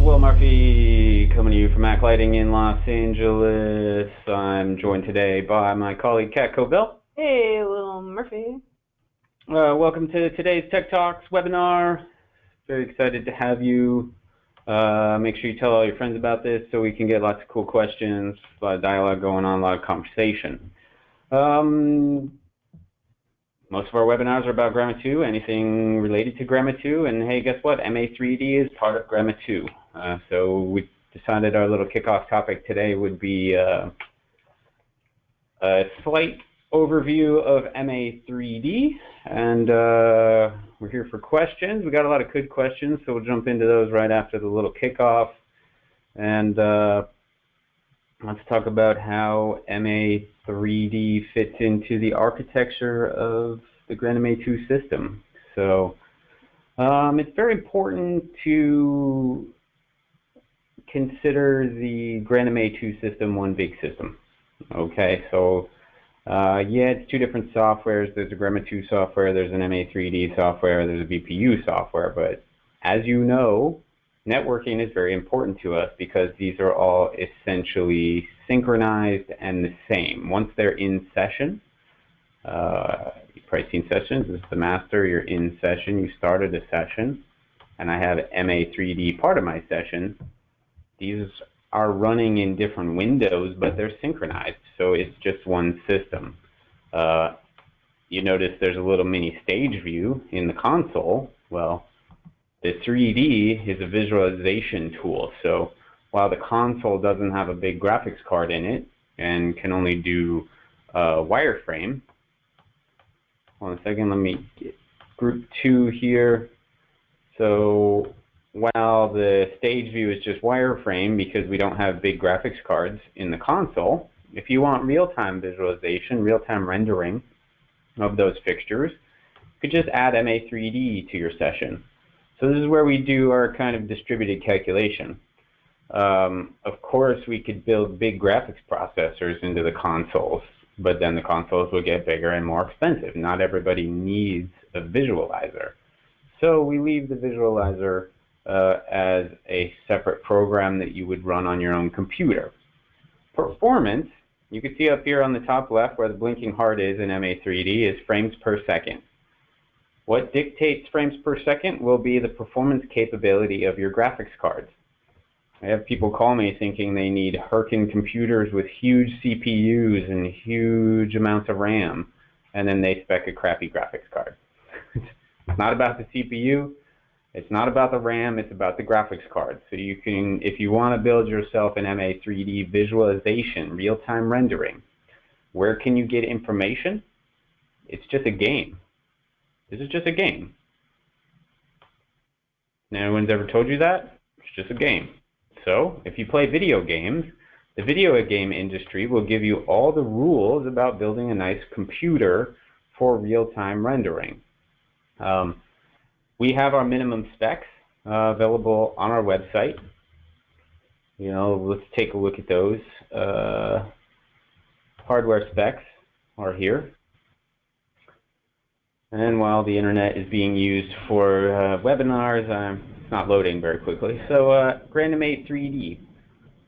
Will Murphy coming to you from Mac Lighting in Los Angeles. I'm joined today by my colleague Kat Coville. Hey, Will Murphy. Welcome to today's Tech Talks webinar. Very excited to have you. Make sure you tell all your friends about this so we can get lots of cool questions, a lot of dialogue going on, a lot of conversation. Most of our webinars are about Gramma 2, anything related to Gramma 2, and hey, guess what? MA3D is part of Gramma 2. So we decided our little kickoff topic today would be a slight overview of MA3D, and we're here for questions. We got a lot of good questions, so we'll jump into those right after the little kickoff. And let's talk about how MA3D fits into the architecture of the GrandMA2 system. So it's very important to consider the GrandMA2 system one big system. Okay, so yeah, it's two different softwares. There's a Gramma 2 software, there's an MA3D software, there's a VPU software, but as you know, networking is very important to us because these are all essentially synchronized and the same. Once they're in session, pricing sessions, this is the master, you're in session, you started a session, and I have MA3D part of my session. These are running in different windows, but they're synchronized, so it's just one system. You notice there's a little mini stage view in the console. Well, the 3D is a visualization tool, so while the console doesn't have a big graphics card in it and can only do wireframe, hold on a second, let me get group 2 here. So while the stage view is just wireframe because we don't have big graphics cards in the console, if you want real-time visualization, real-time rendering of those fixtures, you could just add MA3D to your session. So this is where we do our kind of distributed calculation. Of course, we could build big graphics processors into the consoles, but then the consoles will get bigger and more expensive. Not everybody needs a visualizer. So we leave the visualizer as a separate program that you would run on your own computer. Performance, you can see up here on the top left where the blinking heart is in MA3D, is frames per second. What dictates frames per second will be the performance capability of your graphics cards. I have people call me thinking they need Herkin computers with huge CPUs and huge amounts of RAM, and then they spec a crappy graphics card. It's not about the CPU, it's not about the RAM, it's about the graphics card. So you can, if you want to build yourself an MA3D visualization, real-time rendering, where can you get information? It's just a game. This is just a game. No one's ever told you that? It's just a game. So if you play video games, the video game industry will give you all the rules about building a nice computer for real-time rendering. We have our minimum specs available on our website. You know, let's take a look at those. Hardware specs are here. And while the internet is being used for webinars, it's not loading very quickly. So GrandMA3D.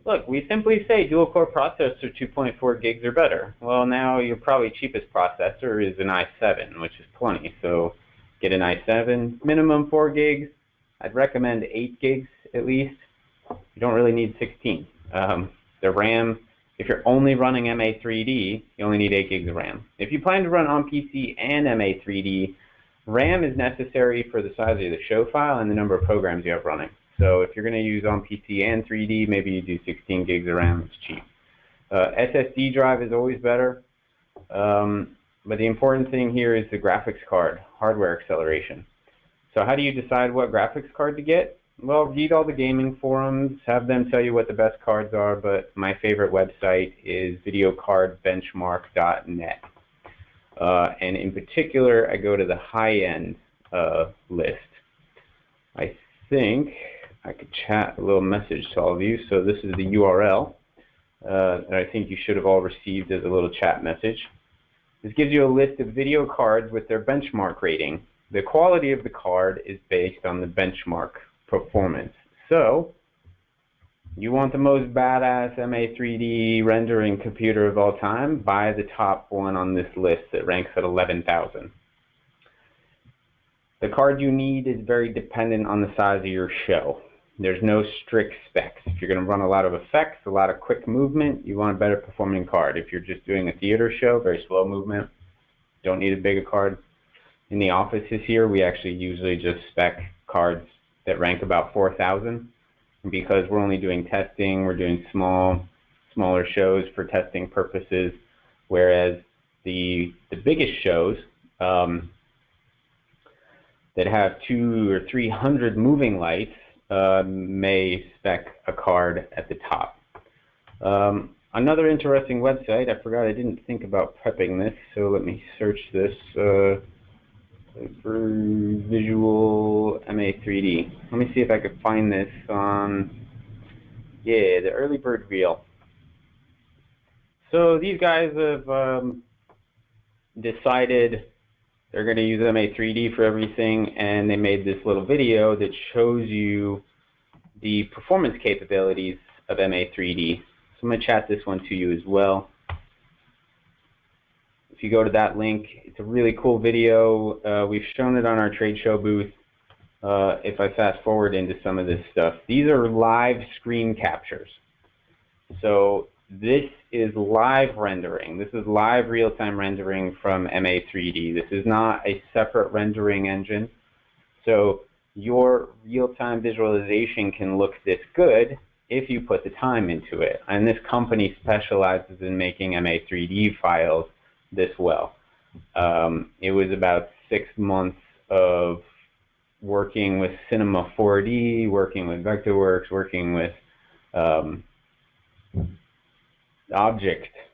Look, we simply say dual-core processor 2.4 gigs or better. Well, now your probably cheapest processor is an i7, which is plenty. So get an i7, minimum 4 gigs. I'd recommend 8 gigs at least. You don't really need 16. The RAM, if you're only running MA3D, you only need 8 gigs of RAM. If you plan to run on PC and MA3D, RAM is necessary for the size of the show file and the number of programs you have running. So if you're going to use on PC and 3D, maybe you do 16 gigs of RAM, it's cheap. SSD drive is always better, but the important thing here is the graphics card, hardware acceleration. So how do you decide what graphics card to get? Well, read all the gaming forums, have them tell you what the best cards are, but my favorite website is videocardbenchmark.net. And in particular, I go to the high-end list. I think I could chat a little message to all of you. So this is the URL that I think you should have all received as a little chat message. This gives you a list of video cards with their benchmark rating. The quality of the card is based on the benchmark performance. So You want the most badass MA3D rendering computer of all time? Buy the top one on this list that ranks at 11,000. The card you need is very dependent on the size of your show. There's no strict specs. If you're going to run a lot of effects, a lot of quick movement, you want a better performing card. If you're just doing a theater show, very slow movement, don't need a bigger card. In the offices here, we actually usually just spec cards that rank about 4,000. Because we're only doing testing, we're doing smaller shows for testing purposes, whereas the biggest shows that have 200 or 300 moving lights may spec a card at the top. Another interesting website, I forgot I didn't think about prepping this, so let me search this for visual MA3D. Let me see if I could find this on, yeah, the early bird reel. So these guys have decided they're going to use MA3D for everything, and they made this little video that shows you the performance capabilities of MA3D. So I'm going to chat this one to you as well. If you go to that link, it's a really cool video. We've shown it on our trade show booth. If I fast forward into some of this stuff, these are live screen captures. So this is live rendering. This is live real-time rendering from MA3D. This is not a separate rendering engine. So your real-time visualization can look this good if you put the time into it. And this company specializes in making MA3D files this well. It was about 6 months of working with Cinema 4D, working with Vectorworks, working with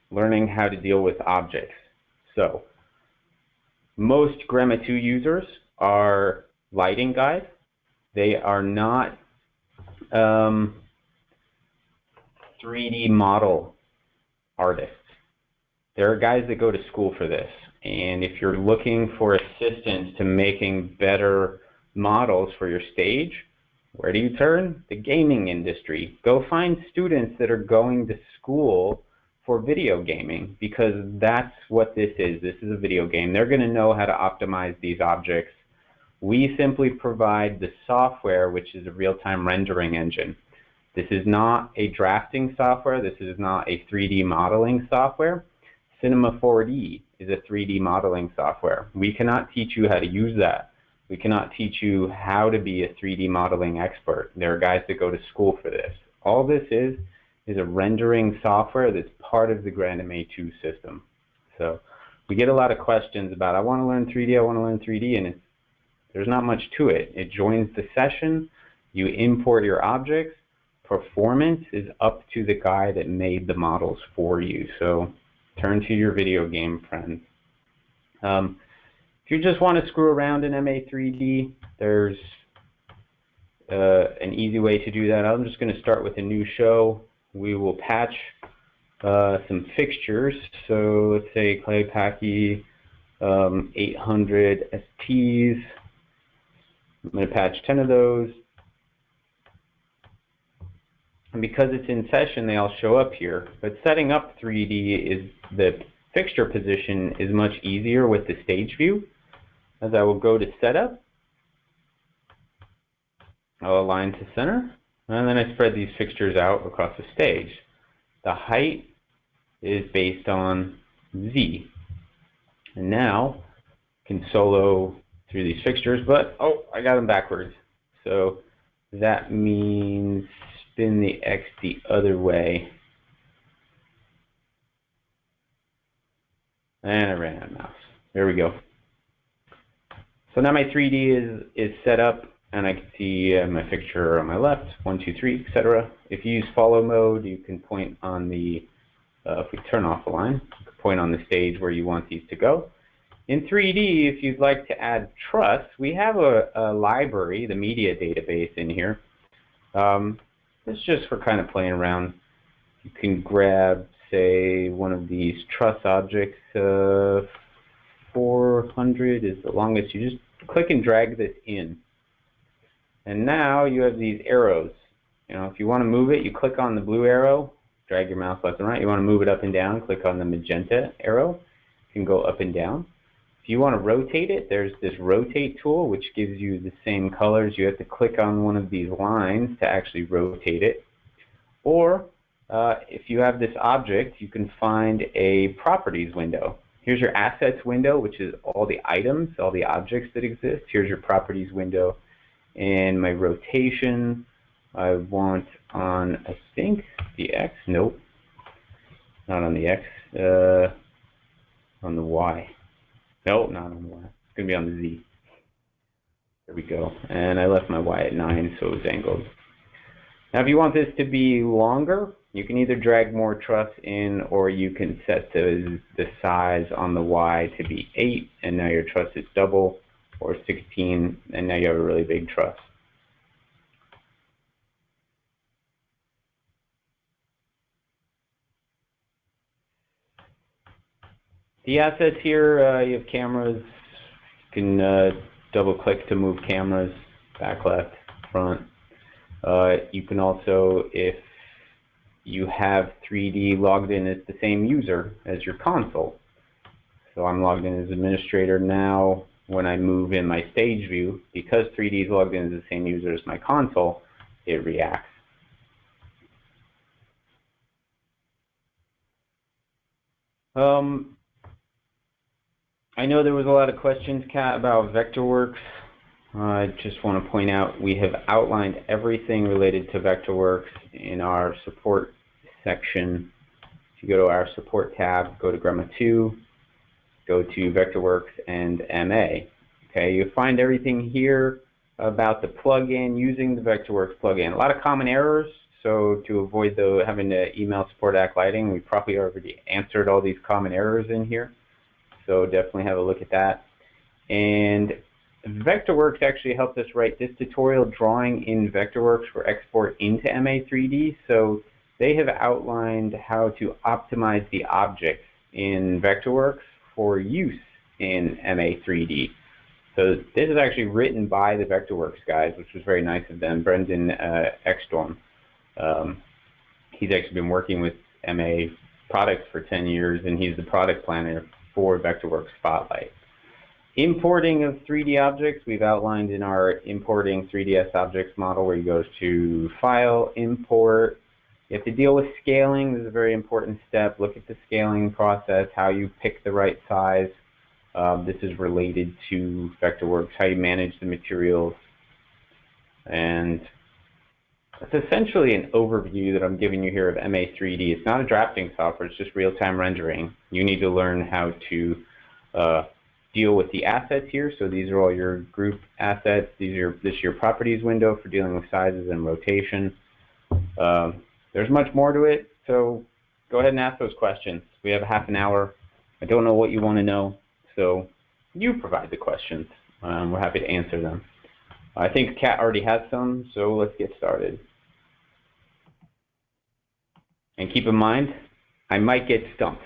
learning how to deal with objects. So most Gremma 2 users are lighting guys. They are not 3D model artists. There are guys that go to school for this. And if you're looking for assistance to making better models for your stage, where do you turn? The gaming industry. Go find students that are going to school for video gaming, because that's what this is. This is a video game. They're going to know how to optimize these objects. We simply provide the software, which is a real-time rendering engine. This is not a drafting software. This is not a 3D modeling software. Cinema 4D is a 3D modeling software. We cannot teach you how to use that. We cannot teach you how to be a 3D modeling expert. There are guys that go to school for this. All this is a rendering software that's part of the Grand MA2 system. So we get a lot of questions about, I want to learn 3D, I want to learn 3D, and there's not much to it. It joins the session, you import your objects, performance is up to the guy that made the models for you. So turn to your video game friends. If you just want to screw around in MA3D, there's an easy way to do that. I'm just going to start with a new show. We will patch some fixtures. So let's say Clay Packy 800 STs. I'm going to patch 10 of those. And because it's in session, they all show up here. But setting up 3D is the fixture position is much easier with the stage view. As I will go to setup, I'll align to center, and then I spread these fixtures out across the stage. The height is based on Z. And now I can solo through these fixtures, but oh, I got them backwards. So that means spin the X the other way. And I ran out of mouse. There we go. So now my 3D is set up, and I can see my fixture on my left, 1, 2, 3, etc. If you use follow mode, you can point on the, if we turn off the line, you can point on the stage where you want these to go. In 3D, if you'd like to add truss, we have a library, the media database in here. It's just for kind of playing around. You can grab, say, one of these truss objects. 400 is the longest. You just click and drag this in. And now you have these arrows. If you want to move it, you click on the blue arrow, drag your mouse left and right. You want to move it up and down, click on the magenta arrow. You can go up and down. If you want to rotate it, there's this rotate tool which gives you the same colors. You have to click on one of these lines to actually rotate it. Or if you have this object, you can find a properties window. Here's your assets window, which is all the items, all the objects that exist. Here's your properties window. And my rotation, I want on, I think, the X. Nope, not on the X. On the Y. Nope, not on the Y. It's going to be on the Z. There we go. And I left my Y at 9, so it's angled. Now, if you want this to be longer, you can either drag more truss in, or you can set the size on the Y to be 8, and now your truss is double, or 16, and now you have a really big truss. The assets here, you have cameras. You can double click to move cameras, back, left, front. You can also, if you have 3D logged in as the same user as your console. So I'm logged in as administrator now. When I move in my stage view, because 3D is logged in as the same user as my console, it reacts. I know there was a lot of questions, Kat, about Vectorworks. I just want to point out we have outlined everything related to Vectorworks in our support section. If you go to our support tab, go to Gremma 2, go to Vectorworks and MA. Okay, you'll find everything here about the plugin, using the Vectorworks plugin. A lot of common errors, so to avoid having to email support lighting, we probably already answered all these common errors in here. So definitely have a look at that. And Vectorworks actually helped us write this tutorial, drawing in Vectorworks for export into MA3D. So they have outlined how to optimize the objects in Vectorworks for use in MA3D. So this is actually written by the Vectorworks guys, which was very nice of them. Brendan Ekstrom. He's actually been working with MA products for 10 years, and he's the product planner for Vectorworks Spotlight. Importing of 3D objects, we've outlined in our importing 3ds objects model, where you go to File, Import. You have to deal with scaling. This is a very important step. Look at the scaling process, how you pick the right size. This is related to Vectorworks, how you manage the materials. And that's essentially an overview that I'm giving you here of MA3D. It's not a drafting software, it's just real-time rendering. You need to learn how to deal with the assets here. So these are all your group assets. This is your properties window for dealing with sizes and rotation. There's much more to it, so go ahead and ask those questions. We have half an hour. I don't know what you want to know, so you provide the questions. We're happy to answer them. I think Kat already has some, so let's get started. And keep in mind, I might get stumped.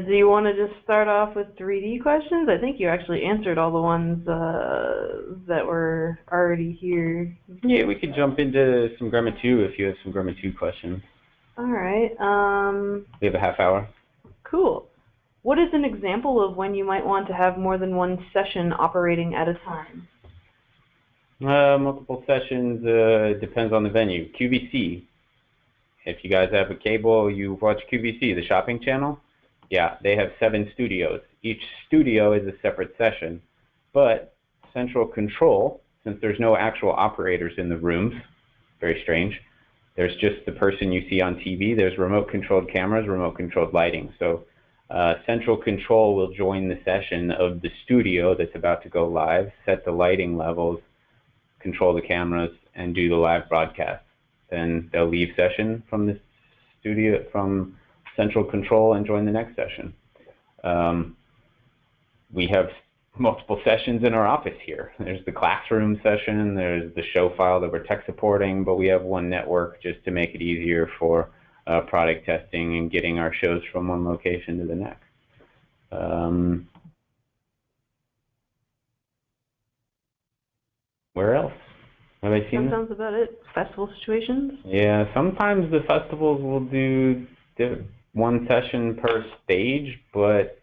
Do you want to just start off with 3D questions? I think you actually answered all the ones that were already here. Yeah, we could jump into some Gremma 2 if you have some Gremma 2 questions. All right. We have a half hour. Cool. What is an example of when you might want to have more than one session operating at a time? Multiple sessions depends on the venue. QVC. If you guys have a cable, you watch QVC, the shopping channel. Yeah, they have 7 studios. Each studio is a separate session. But central control, since there's no actual operators in the rooms, very strange, there's just the person you see on TV. There's remote-controlled cameras, remote-controlled lighting. So central control will join the session of the studio that's about to go live, set the lighting levels, control the cameras, and do the live broadcast. Then they'll leave session from the studio, from central control, and join the next session. We have multiple sessions in our office here. There's the classroom session, there's the show file that we're tech supporting, but we have one network just to make it easier for product testing and getting our shows from one location to the next. Where else? Have I seen That this? sounds about it. Festival situations? Yeah, sometimes the festivals will do one session per stage, but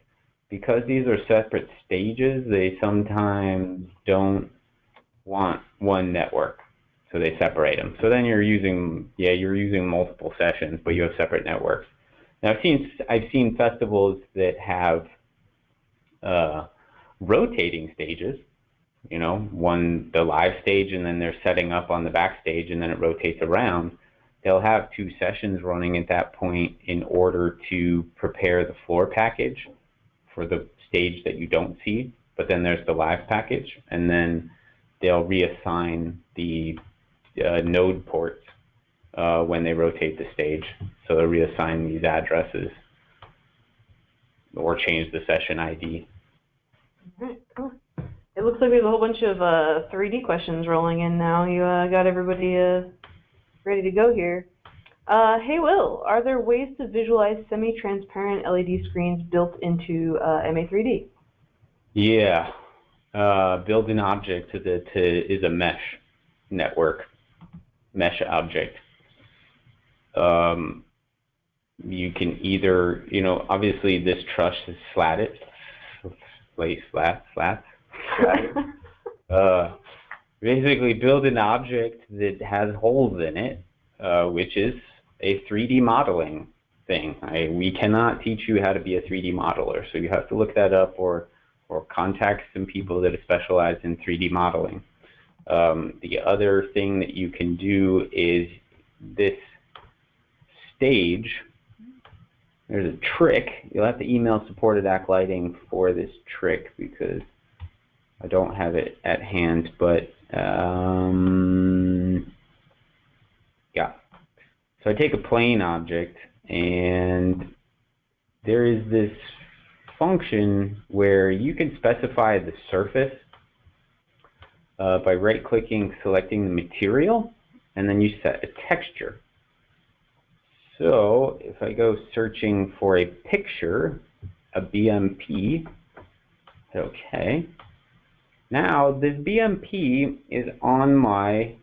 because these are separate stages, they sometimes don't want one network, so they separate them. So then you're using multiple sessions, but you have separate networks. Now I've seen festivals that have rotating stages. You know, the live stage, and then they're setting up on the backstage, and then it rotates around. They'll have two sessions running at that point in order to prepare the floor package for the stage that you don't see, but then there's the live package, and then they'll reassign the node ports when they rotate the stage. So they'll reassign these addresses or change the session ID. All right, cool. It looks like we have a whole bunch of 3D questions rolling in now. You got everybody ready to go here. Hey Will, are there ways to visualize semi-transparent LED screens built into MA3D? Yeah, build an object that is a mesh network, mesh object. You can either, obviously this truss is slatted, basically build an object that has holes in it, which is a 3D modeling thing. We cannot teach you how to be a 3D modeler, so you have to look that up or contact some people that specialize in 3D modeling. The other thing that you can do is this stage. There's a trick. You'll have to email support at ACLighting for this trick because I don't have it at hand, but yeah. So I take a plane object, and there is this function where you can specify the surface by right-clicking, selecting the material, and then you set a texture. So if I go searching for a picture, a BMP, okay. Now this BMP is on my,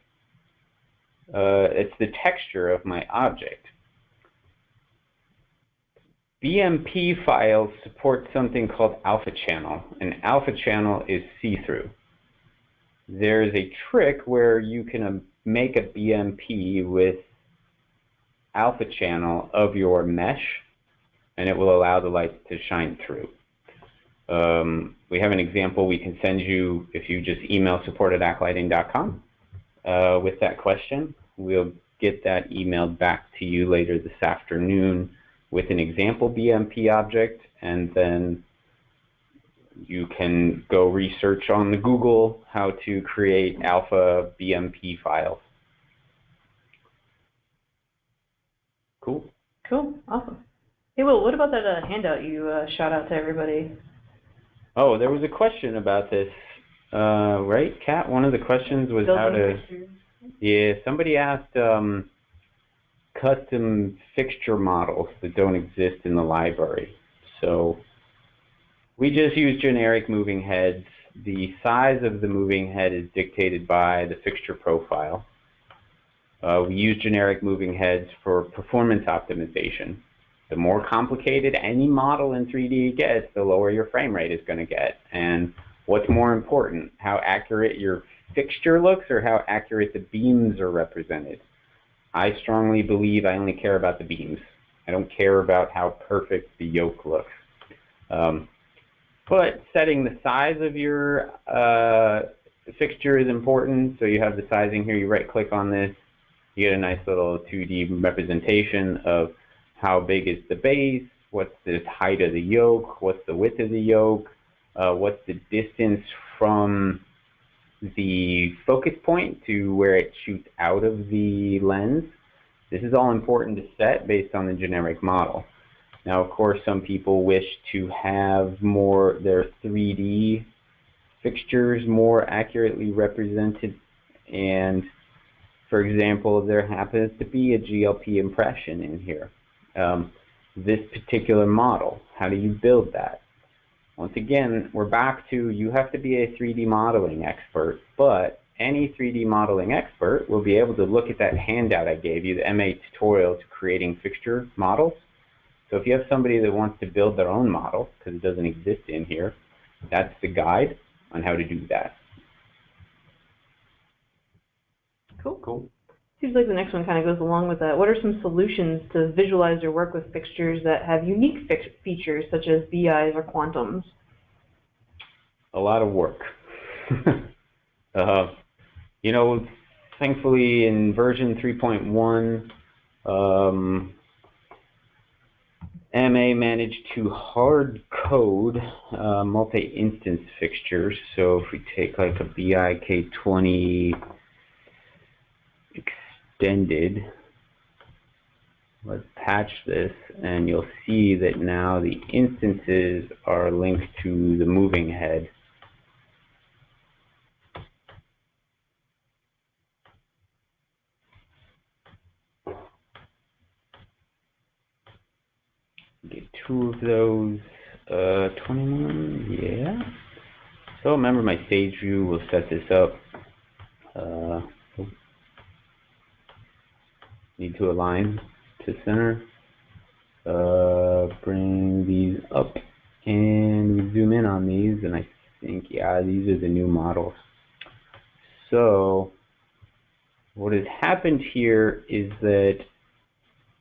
it's the texture of my object. BMP files support something called alpha channel, and alpha channel is see-through. There's a trick where you can make a BMP with alpha channel of your mesh, and it will allow the light to shine through. We have an example we can send you if you just email support@aclighting.com with that question. We'll get that emailed back to you later this afternoon with an example BMP object, and then you can go research on the Google how to create alpha BMP files. Cool. Cool, awesome. Hey Will, what about that handout you shot out to everybody? Oh, there was a question about this, right, Kat? One of the questions was how to... Yeah, somebody asked custom fixture models that don't exist in the library. So we just use generic moving heads. The size of the moving head is dictated by the fixture profile. We use generic moving heads for performance optimization. The more complicated any model in 3D gets, the lower your frame rate is going to get. And what's more important, how accurate your fixture looks or how accurate the beams are represented? I strongly believe I only care about the beams. I don't care about how perfect the yoke looks. But setting the size of your fixture is important. So you have the sizing here. You right-click on this. You get a nice little 2D representation of how big is the base, what's the height of the yoke, what's the width of the yoke, what's the distance from the focus point to where it shoots out of the lens. This is all important to set based on the generic model. Now, of course, some people wish to have their 3D fixtures more accurately represented, and for example, there happens to be a GLP impression in here. This particular model, how do you build that? Once again, we're back to you have to be a 3D modeling expert, but any 3D modeling expert will be able to look at that handout I gave you, the MA tutorial to creating fixture models. So if you have somebody that wants to build their own model, because it doesn't exist in here, that's the guide on how to do that. Cool. Seems like the next one kind of goes along with that. What are some solutions to visualize or work with fixtures that have unique features such as BIs or quantums? A lot of work. You know, thankfully in version 3.1, MA managed to hard code multi-instance fixtures. So if we take like a BIK20 extended, let's patch this, and you'll see that now the instances are linked to the moving head. Get two of those. 21, yeah. So remember my stage view, we'll set this up. Need to align to center. Bring these up and we zoom in on these, and I think, yeah, these are the new models. So what has happened here is that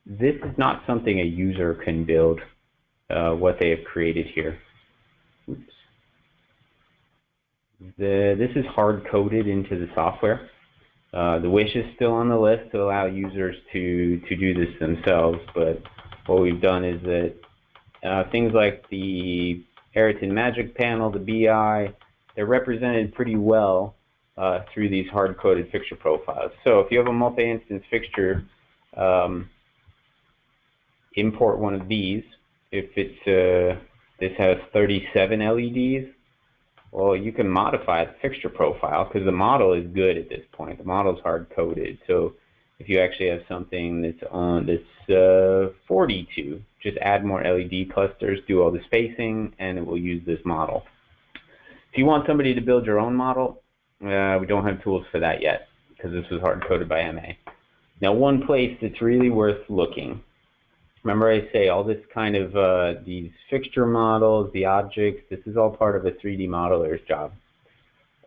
this is not something a user can build, what they have created here. Oops. This is hard-coded into the software. The wish is still on the list to allow users to do this themselves, but what we've done is that things like the Ayrton Magic Panel, the BI, they're represented pretty well through these hard-coded fixture profiles. So if you have a multi-instance fixture, import one of these. If it's this has 37 LEDs, well, you can modify the fixture profile because the model is good at this point. The model is hard-coded. So if you actually have something that's 42, just add more LED clusters, do all the spacing, and it will use this model. If you want somebody to build your own model, we don't have tools for that yet because this was hard-coded by MA. Now, one place that's really worth looking. Remember I say all this kind of, these fixture models, the objects, this is all part of a 3D modeler's job.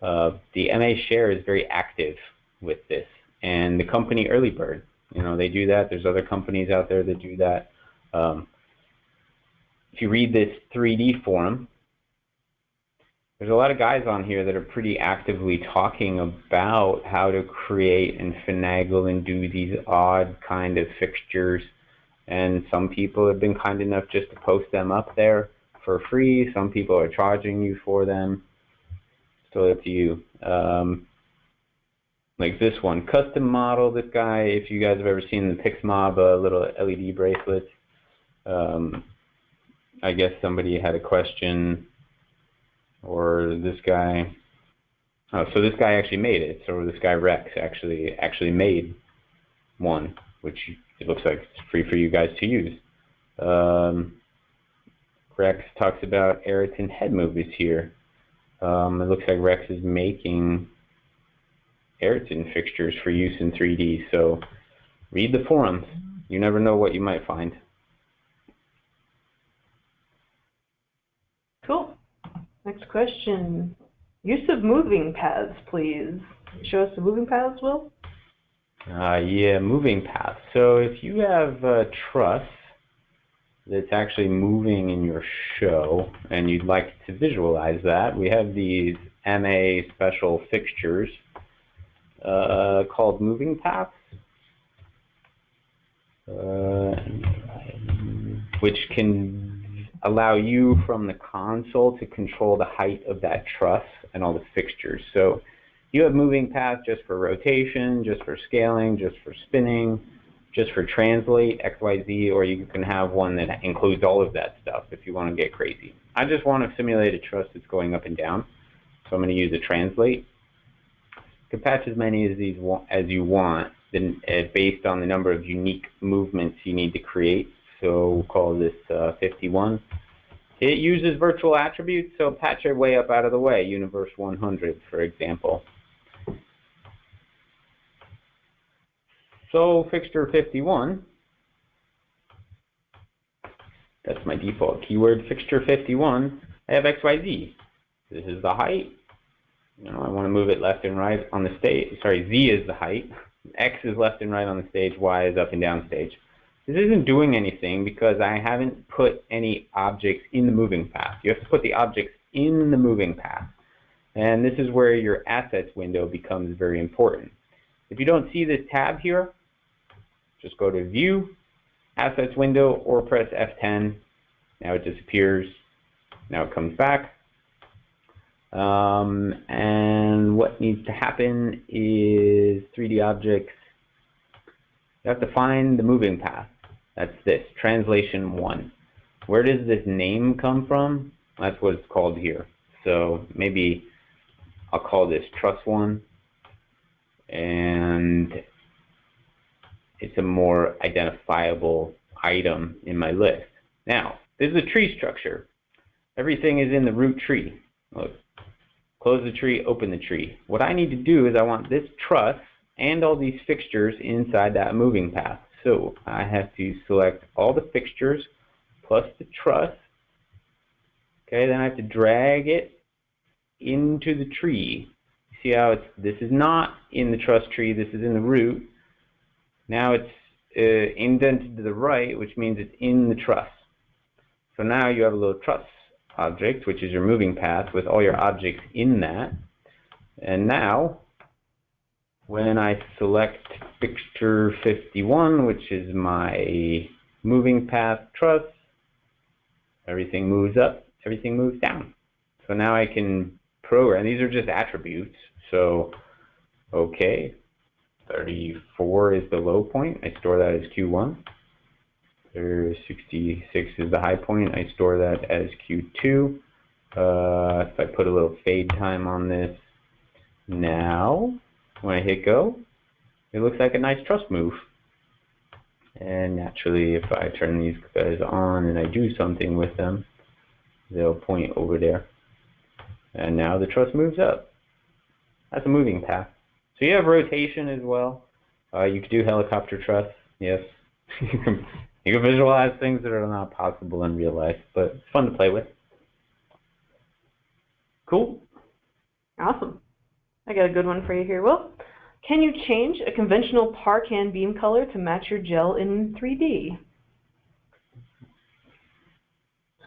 The MA Share is very active with this. And the company Early Bird, you know, they do that. There's other companies out there that do that. If you read this 3D forum, there's a lot of guys on here that are pretty actively talking about how to create and finagle and do these odd kind of fixtures. And some people have been kind enough just to post them up there for free. Some people are charging you for them. Still up to you. Like this one, custom model. This guy, if you guys have ever seen the PixMob little LED bracelets, I guess somebody had a question, or this guy. Oh, so this guy actually made it. So this guy Rex actually made one, which it looks like it's free for you guys to use. Rex talks about Ayrton head movies here. It looks like Rex is making Ayrton fixtures for use in 3D. So read the forums. You never know what you might find. Cool. Next question. Use of moving paths, please. Show us the moving paths, Will? Yeah, moving paths. So if you have a truss that's actually moving in your show and you'd like to visualize that, we have these MA special fixtures called moving paths, which can allow you from the console to control the height of that truss and all the fixtures. So you have moving paths just for rotation, just for scaling, just for spinning, just for translate, X, Y, Z, or you can have one that includes all of that stuff if you want to get crazy. I just want to simulate a truss that's going up and down, so I'm going to use a translate. You can patch as many of these as you want, then based on the number of unique movements you need to create. So we'll call this 51. It uses virtual attributes, so patch your way up out of the way, universe 100, for example. So fixture 51, that's my default keyword, fixture 51, I have XYZ. This is the height. You know, I want to move it left and right on the stage. Sorry, Z is the height. X is left and right on the stage. Y is up and down stage. This isn't doing anything because I haven't put any objects in the moving path. You have to put the objects in the moving path. And this is where your assets window becomes very important. If you don't see this tab here, just go to View, Assets window, or press F10. Now it disappears. Now it comes back. And what needs to happen is 3D objects. You have to find the moving path. That's this, translation 1. Where does this name come from? That's what it's called here. So maybe I'll call this truss 1. And it's a more identifiable item in my list. Now, this is a tree structure. Everything is in the root tree. Look, close the tree, open the tree. What I need to do is I want this truss and all these fixtures inside that moving path. So I have to select all the fixtures plus the truss. Okay, then I have to drag it into the tree. See how this is not in the truss tree, this is in the root. Now it's indented to the right, which means it's in the truss. So now you have a little truss object, which is your moving path, with all your objects in that. And now, when I select fixture 51, which is my moving path truss, everything moves up, everything moves down. So now I can program. These are just attributes. So, okay, 34 is the low point. I store that as Q1. 66 is the high point. I store that as Q2. If I put a little fade time on this, now when I hit go, it looks like a nice truss move. And naturally, if I turn these guys on and I do something with them, they'll point over there. And now the truss moves up. That's a moving path. So you have rotation as well. You could do helicopter truss, yes. You can visualize things that are not possible in real life, but it's fun to play with. Cool. Awesome. I got a good one for you here, Will. Can you change a conventional Parcan beam color to match your gel in 3D?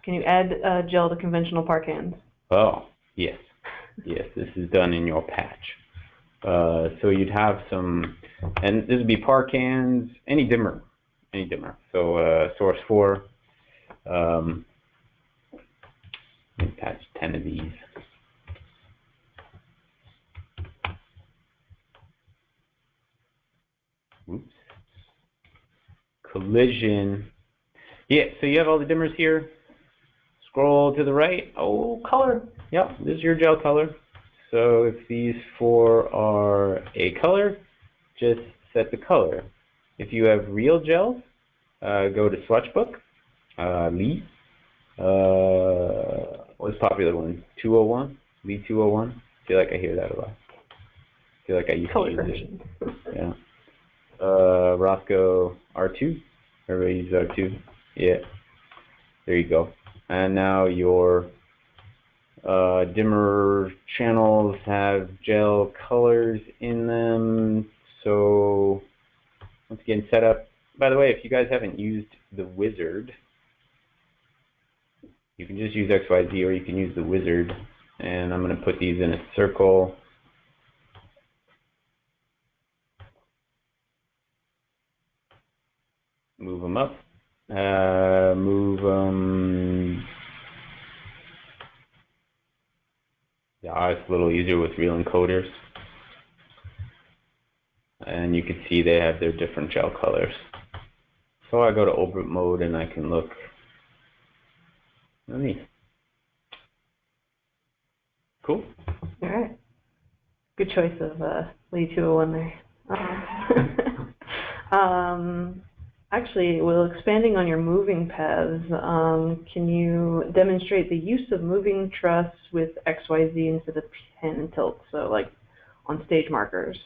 Can you add gel to conventional Parcans? Oh, yes. Yes, this is done in your patch. So you'd have some, and this would be Parcans, any dimmer. So source 4, let me patch 10 of these. Oops. Collision. Yeah, so you have all the dimmers here. Scroll to the right. Oh, color. Yep, this is your gel color. So if these 4 are a color, just set the color. If you have real gels, go to Swatchbook, Lee. What's the popular one? 201? Lee 201? I feel like I hear that a lot. I feel like I used to use it. Yeah. Roscoe R2. Everybody uses R2. Yeah. There you go. And now your dimmer channels have gel colors in them. So once again, setup. By the way, if you guys haven't used the wizard, you can just use XYZ or you can use the wizard. And I'm going to put these in a circle. Move them up. Move them. Yeah, it's a little easier with real encoders. And you can see they have their different gel colors. So I go to orbit mode and I can look. Nice. Cool. All right. Good choice of Lee 201 there. Actually, Will, expanding on your moving paths, can you demonstrate the use of moving truss with XYZ instead of pin and tilt? So like on stage markers.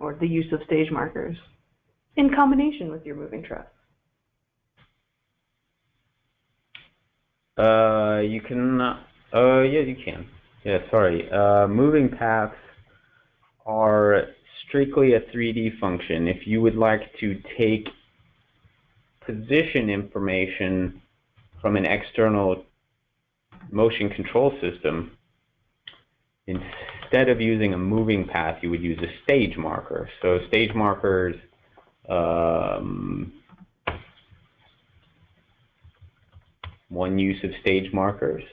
or the use of stage markers in combination with your moving truss? You can, yeah, you can. Yeah, sorry. Moving paths are strictly a 3D function. If you would like to take position information from an external motion control system, instead of using a moving path, you would use a stage marker. So stage markers, one use of stage markers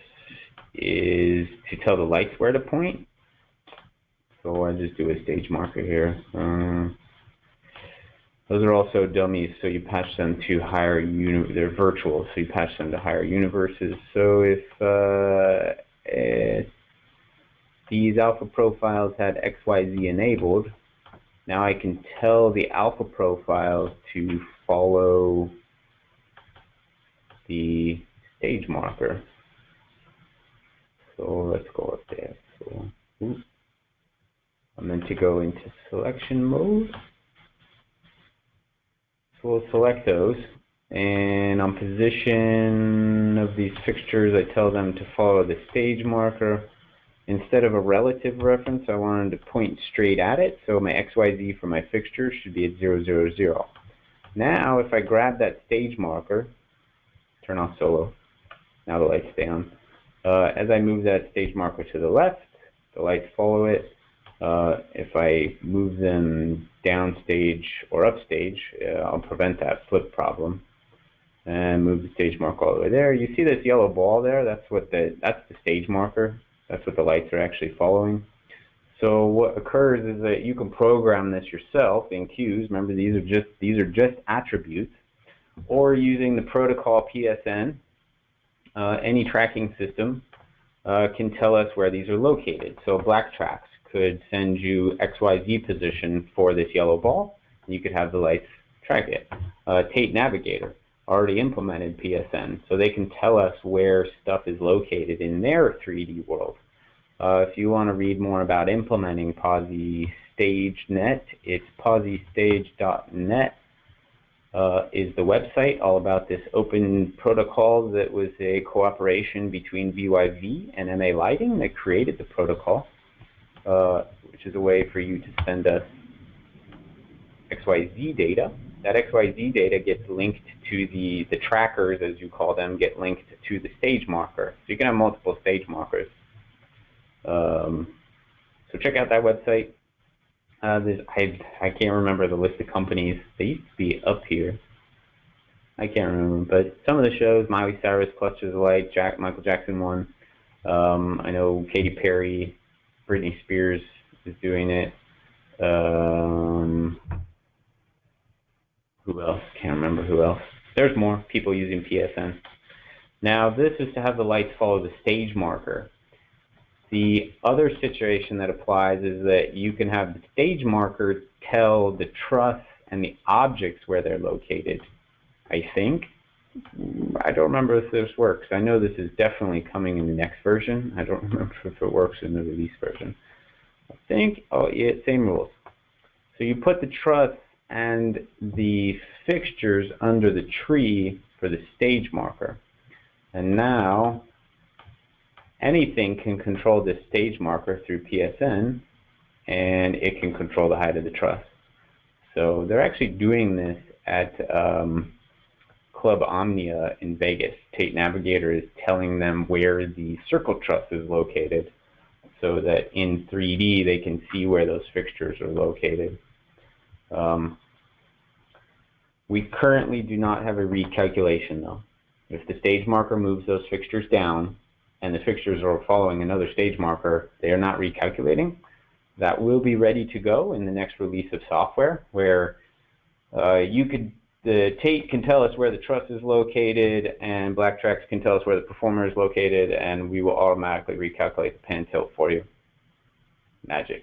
is to tell the lights where to point. So I just do a stage marker here. Those are also dummies, so you patch them to higher they're virtual, so you patch them to higher universes. So if these alpha profiles had XYZ enabled, now I can tell the alpha profiles to follow the stage marker. So let's go up there. So I'm meant to go into selection mode. So we'll select those, and on position of these fixtures, I tell them to follow the stage marker. Instead of a relative reference, I wanted to point straight at it, so my XYZ for my fixture should be at 0, 0, 0. Now, if I grab that stage marker, turn off solo, now the lights stay on. As I move that stage marker to the left, the lights follow it. If I move them downstage or upstage, I'll prevent that flip problem. And move the stage marker all the way there. You see this yellow ball there? That's the stage marker. That's what the lights are actually following. So what occurs is that you can program this yourself in queues. Remember, these are just attributes. Or using the protocol PSN, any tracking system can tell us where these are located. So BlackTracks could send you XYZ position for this yellow ball, and you could have the lights track it. Tate Navigator already implemented PSN, so they can tell us where stuff is located in their 3D world. If you want to read more about implementing Posi StageNet, it's posistage.net is the website, all about this open protocol that was a cooperation between VYV and MA Lighting that created the protocol. Which is a way for you to send us XYZ data. That XYZ data gets linked to the trackers, as you call them, get linked to the stage marker. So you can have multiple stage markers. So check out that website. I can't remember the list of companies. They used to be up here. I can't remember, but some of the shows, Miley Cyrus, Clutches of Light, Michael Jackson one. I know Katy Perry, Britney Spears is doing it. Who else? Can't remember who else. There's more people using PSN. Now this is to have the lights follow the stage marker. The other situation that applies is that you can have the stage marker tell the truss and the objects where they're located, I think. I don't remember if this works. I know this is definitely coming in the next version. I don't remember if it works in the release version. I think, oh yeah, same rules. So you put the truss and the fixtures under the tree for the stage marker. And now anything can control this stage marker through PSN, and it can control the height of the truss. So they're actually doing this at Club Omnia in Vegas. Tate Navigator is telling them where the circle truss is located so that in 3D they can see where those fixtures are located. We currently do not have a recalculation though. If the stage marker moves those fixtures down and the fixtures are following another stage marker, they are not recalculating. That will be ready to go in the next release of software where the Tate can tell us where the truss is located and BlackTracks can tell us where the performer is located, and we will automatically recalculate the pan tilt for you. Magic.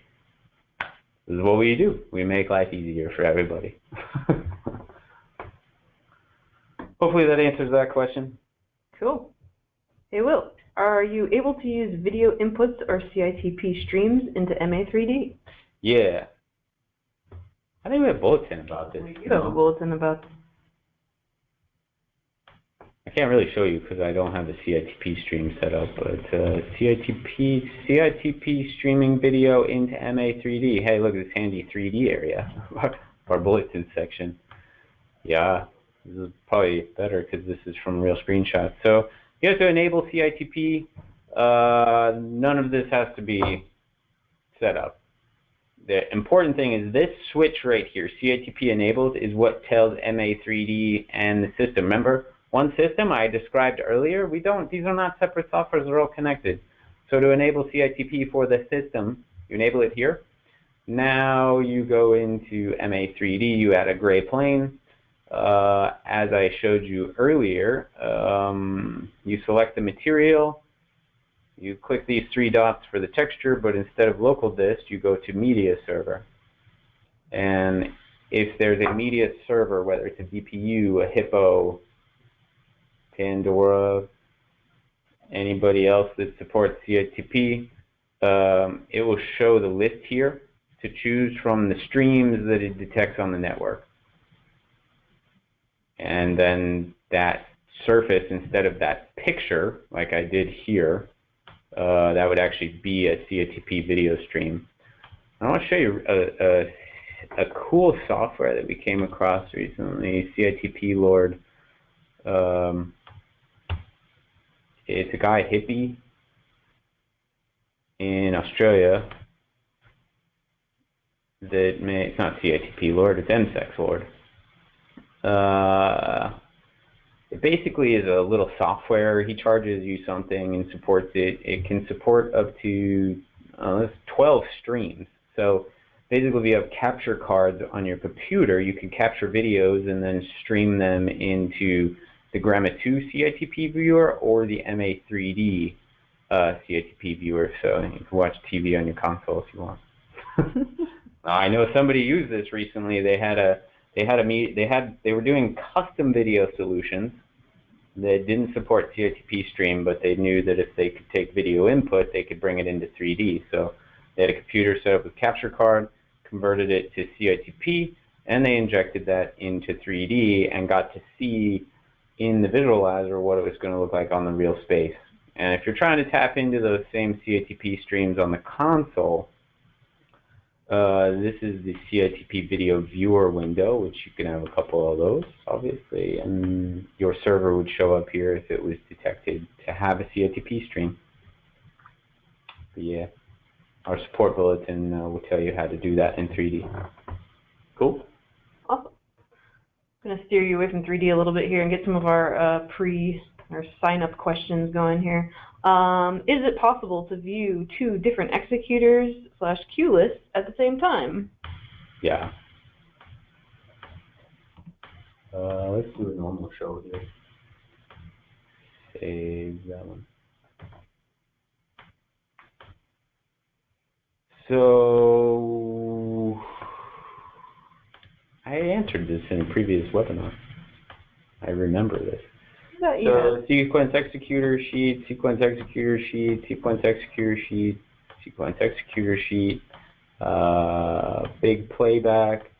This is what we do. We make life easier for everybody. Hopefully that answers that question. Cool. Hey Will, are you able to use video inputs or CITP streams into MA3D? Yeah. I think we have a bulletin about this. We do have a bulletin about this. I can't really show you because I don't have the CITP stream set up, but CITP streaming video into MA3D. Hey, look at this handy 3D area of our bulletin section. Yeah, this is probably better because this is from real screenshots. So you have to enable CITP. None of this has to be set up. The important thing is this switch right here, CITP enabled, is what tells MA3D and the system. Remember, one system I described earlier, these are not separate softwares, they're all connected. So to enable CITP for the system, you enable it here. Now you go into MA3D, you add a gray plane. As I showed you earlier, you select the material, you click these 3 dots for the texture, but instead of local disk, you go to media server. And if there's a media server, whether it's a DPU, a Hippo, Pandora, anybody else that supports CITP, it will show the list here to choose from the streams that it detects on the network. And then that surface, instead of that picture, like I did here, that would actually be a CITP video stream. I want to show you a cool software that we came across recently, CITP Lord. It's a guy, Hippie, in Australia. It's not CITP Lord, it's MSEX Lord. It basically is a little software. He charges you something and supports it. It can support up to 12 streams. So basically, if you have capture cards on your computer, you can capture videos and then stream them into the Gamma 2 CITP viewer or the MA3D CITP viewer. So you can watch TV on your console if you want. I know somebody used this recently. They were doing custom video solutions that didn't support CITP stream, but they knew that if they could take video input, they could bring it into 3D. So they had a computer set up with capture card, converted it to CITP, and they injected that into 3D and got to see in the visualizer what it was going to look like on the real space. And if you're trying to tap into those same CITP streams on the console, this is the CITP video viewer window, which you can have a couple of those, obviously, and your server would show up here if it was detected to have a CITP stream. But yeah, our support bulletin will tell you how to do that in 3D. Cool? Awesome. I'm going to steer you away from 3D a little bit here and get some of our sign-up questions going here. Is it possible to view 2 different executors / queue lists at the same time? Yeah. Let's do a normal show here. Save that one. So I answered this in a previous webinar. I remember this. So sequence executor sheet, sequence executor sheet, sequence executor sheet, sequence executor sheet, big playback,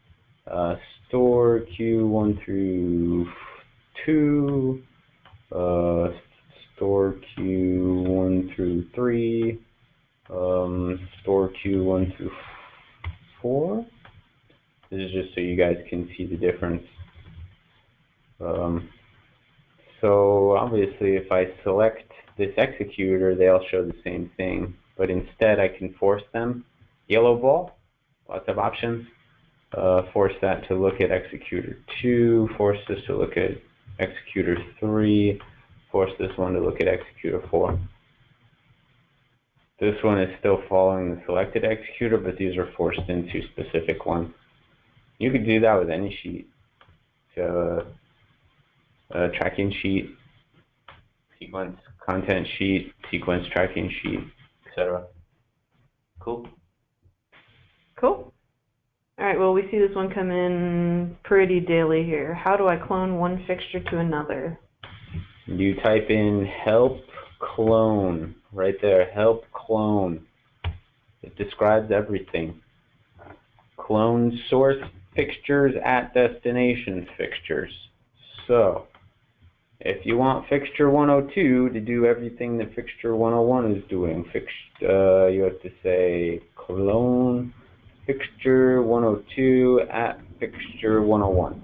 store queue 1 through 2, store queue 1 through 3, store queue 1 through 4. This is just so you guys can see the difference. So obviously if I select this executor, they all show the same thing, but instead I can force them. Yellow ball, lots of options. Force that to look at executor 2, force this to look at executor 3, force this one to look at executor 4. This one is still following the selected executor, but these are forced into specific ones. You could do that with any sheet. So tracking sheet, sequence content sheet, sequence tracking sheet, etc. Cool. Cool. All right, well, we see this one come in pretty daily here. How do I clone one fixture to another? You type in help clone right there, help clone. It describes everything. Clone source fixtures at destination fixtures. So if you want fixture 102 to do everything that fixture 101 is doing, you have to say clone fixture 102 at fixture 101.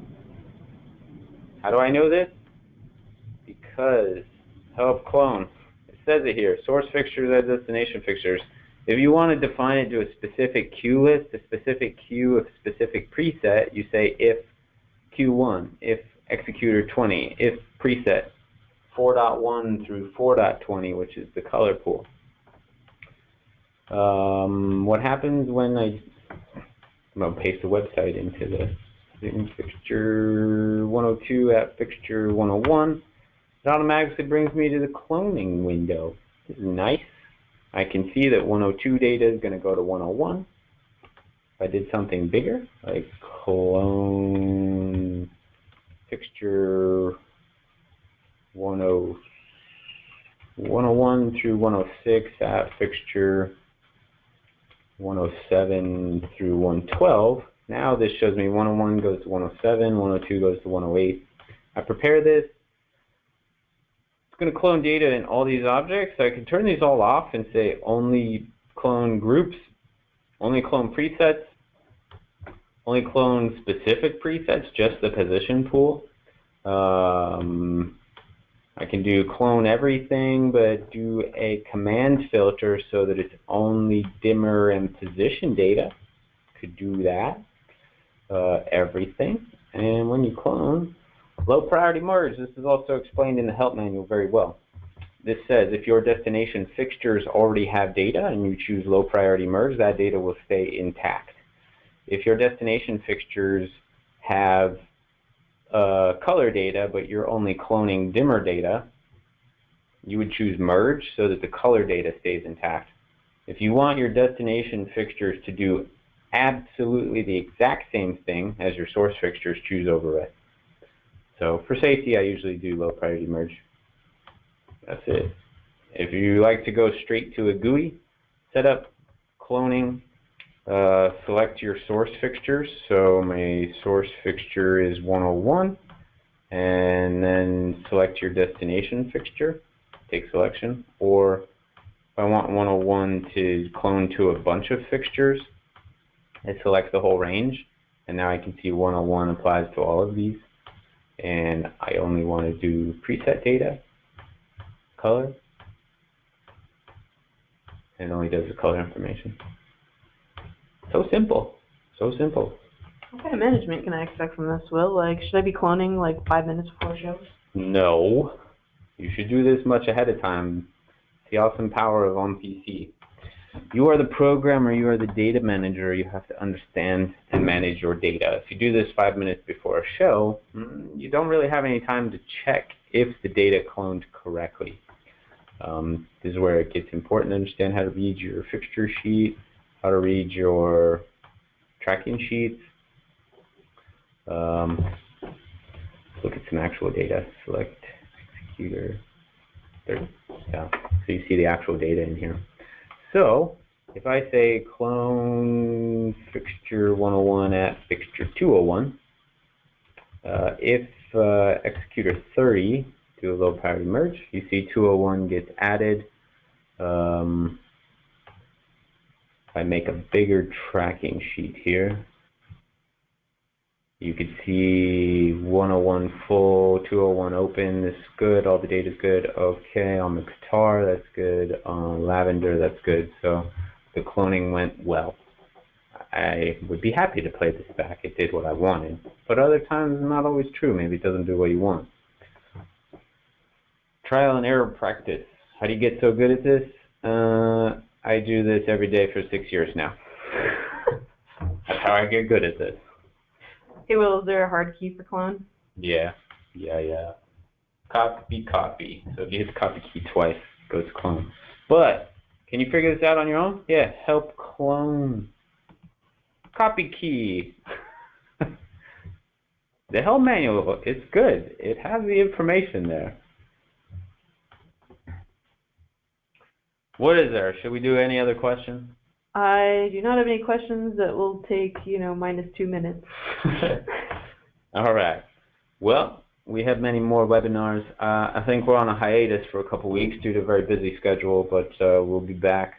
How do I know this? Because help clone. It says it here, source fixtures at destination fixtures. If you want to define it to a specific queue list, a specific queue of specific preset, you say if Q1, if executor 20, if preset 4.1 through 4.20, which is the color pool. What happens when I'm going to paste the website into the fixture 102 at fixture 101, it automatically brings me to the cloning window. This is nice. I can see that 102 data is going to go to 101. If I did something bigger, like clone fixture 101 through 106 at fixture 107 through 112, now this shows me 101 goes to 107, 102 goes to 108. I prepare this. It's going to clone data in all these objects. So I can turn these all off and say only clone groups, only clone presets, only clone specific presets, just the position pool. I can do clone everything, but do a command filter so that it's only dimmer and position data. Could do that. Everything. And when you clone, low priority merge. This is also explained in the help manual very well. This says if your destination fixtures already have data and you choose low priority merge, that data will stay intact. If your destination fixtures have color data, but you're only cloning dimmer data, you would choose merge so that the color data stays intact. If you want your destination fixtures to do absolutely the exact same thing as your source fixtures, choose override. So for safety, I usually do low priority merge. That's it. If you like to go straight to a GUI setup, cloning, select your source fixtures. So my source fixture is 101, and then select your destination fixture, take selection. Or if I want 101 to clone to a bunch of fixtures, I select the whole range, and now I can see 101 applies to all of these. And I only want to do preset data, color, and it only does the color information. So simple. So simple. What kind of management can I expect from this, Will? Like, should I be cloning like 5 minutes before show? No. You should do this much ahead of time. It's the awesome power of on PC. You are the programmer, you are the data manager, you have to understand and manage your data. If you do this 5 minutes before a show, you don't really have any time to check if the data cloned correctly. This is where it gets important to understand how to read your fixture sheet, how to read your tracking sheets. Look at some actual data. Select executor. There, yeah. So you see the actual data in here. So if I say clone fixture 101 at fixture 201, if executor 30 do a low priority merge, you see 201 gets added. If I make a bigger tracking sheet here, you could see 101 full, 201 open. This is good. All the data is good. Okay, on the guitar, that's good. On lavender, that's good. So the cloning went well. I would be happy to play this back. It did what I wanted. But other times, not always true. Maybe it doesn't do what you want. Trial and error practice. How do you get so good at this? I do this every day for 6 years now. That's how I get good at this. Hey, Will, is there a hard key for clone? Yeah. Copy. So if you hit the copy key twice, it goes to clone. But can you figure this out on your own? Yeah, help clone. Copy key. The help manual, it's good. It has the information there. What is there? Should we do any other questions? I do not have any questions that will take, minus 2 minutes. All right. Well, we have many more webinars. I think we're on a hiatus for a couple weeks due to a very busy schedule, but we'll be back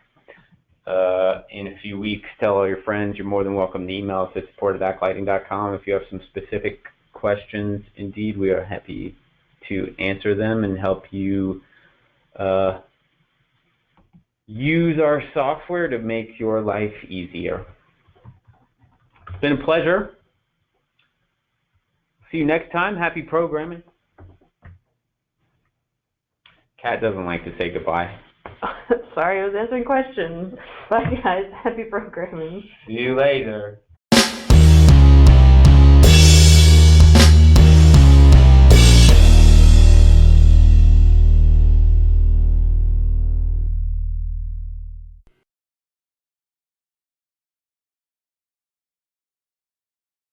in a few weeks. Tell all your friends. You're more than welcome to email us at support@backlighting.com if you have some specific questions. Indeed, we are happy to answer them and help you use our software to make your life easier. It's been a pleasure. See you next time. Happy programming. Kat doesn't like to say goodbye. Sorry, I was answering questions. Bye, guys. Happy programming. See you later.